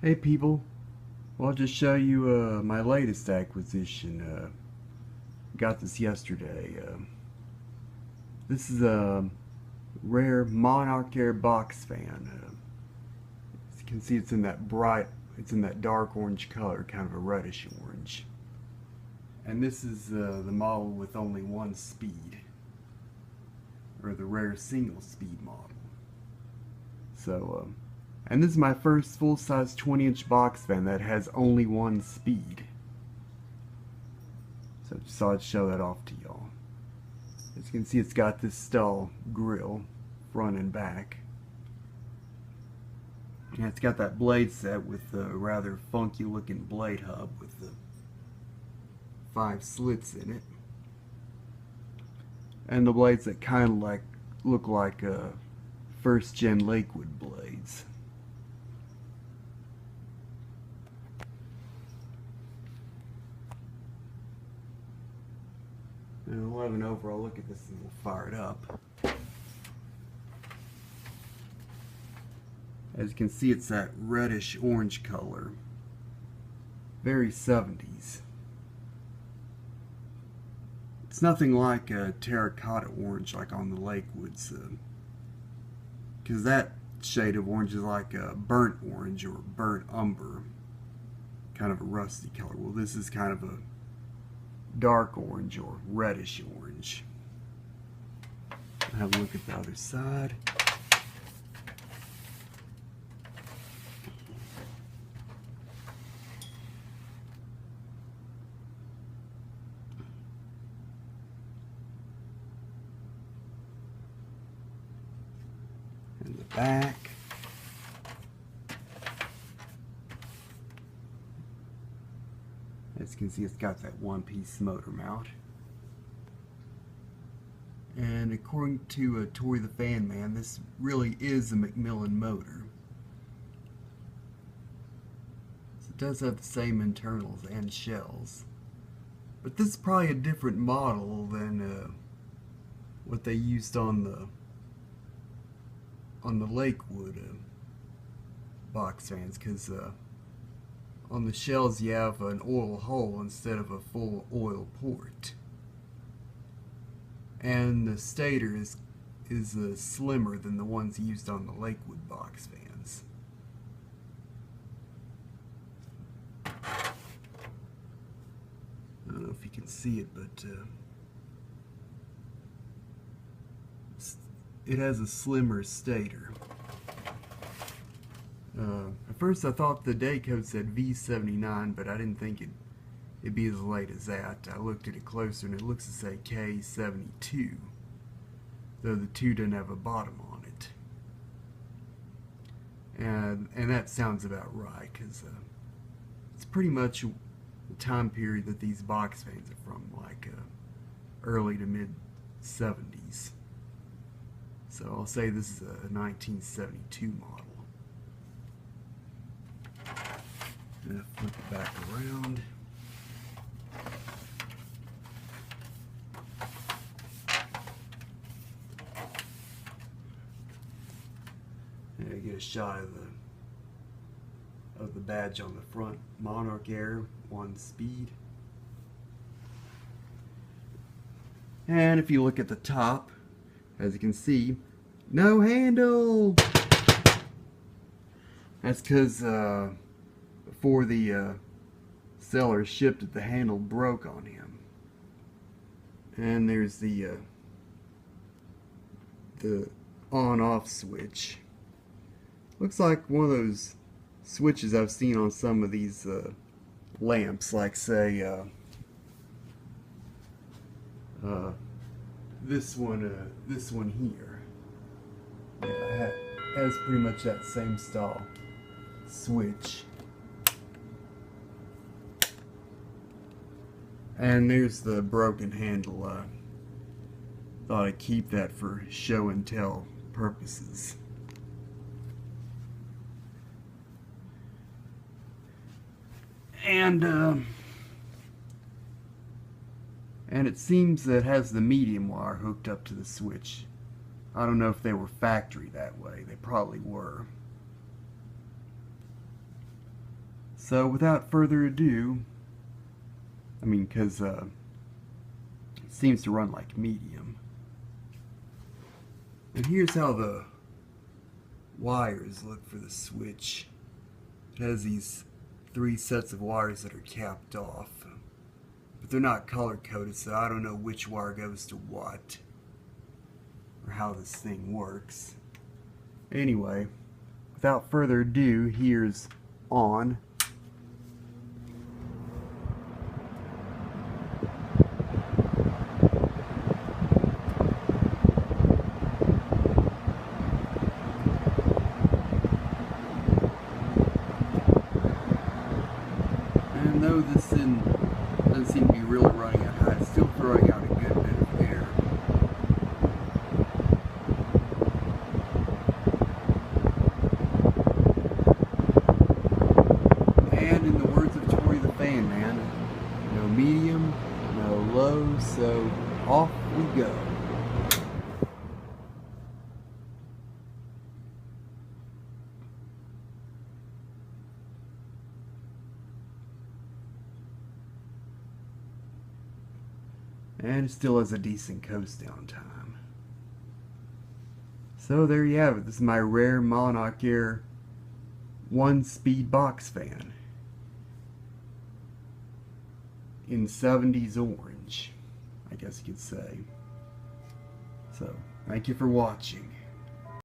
Hey people, well, I'll just show you my latest acquisition. Got this yesterday. This is a rare Monarch Aire box fan. As you can see, it's in that dark orange color, kind of a reddish orange. And this is the model with only one speed, or the rare single speed model. So, and this is my first full-size 20-inch box fan that has only one speed. So just thought I'd show that off to y'all. As you can see, it's got this style grill, front and back. And it's got that blade set with the rather funky looking blade hub with the 5 slits in it. And the blades that kind of look like first gen Lakewood blades. And we'll have an overall look at this and we'll fire it up. As you can see, it's that reddish orange color. Very 70s. It's nothing like a terracotta orange like on the Lakewoods. Because that shade of orange is like a burnt orange or burnt umber. Kind of a rusty color. Well, this is kind of a dark orange or reddish orange. Have a look at the other side. And the back. As you can see, it's got that one-piece motor mount. And according to Tory the Fan Man, this really is a Macmillan motor. So it does have the same internals and shells. But this is probably a different model than what they used on the Lakewood box fans, because on the shells you have an oil hole instead of a full oil port. And the stator is slimmer than the ones used on the Lakewood box fans. I don't know if you can see it, but it has a slimmer stator. At first I thought the day code said V79, but I didn't think it'd be as late as that. I looked at it closer and it looks to say K72, though the 2 doesn't have a bottom on it. And that sounds about right, because it's pretty much the time period that these box fans are from, like early to mid 70s. So I'll say this is a 1972 model. And flip it back around. And I get a shot of the badge on the front. Monarch Aire, 1 speed. And if you look at the top, as you can see, no handle! That's because before the seller shipped it, the handle broke on him. And there's the on-off switch. Looks like one of those switches I've seen on some of these lamps, like say this one here. Yeah, it has pretty much that same style switch. And there's the broken handle. Thought I'd keep that for show and tell purposes. And it seems that it has the medium wire hooked up to the switch. I don't know if they were factory that way. They probably were. So without further ado, I mean, because it seems to run like medium. And here's how the wires look for the switch. It has these 3 sets of wires that are capped off, but they're not color coded, so I don't know which wire goes to what or how this thing works. Anyway, without further ado, here's on. And though this thing doesn't seem to be really running at high, it's still throwing out a good bit of air. And in the words of Tori the Fan Man, no medium, no low, so off we go. And it still has a decent coast down time. So there you have it. This is my rare Monarch Aire 1-speed box fan in 70s orange, I guess you could say. So, thank you for watching.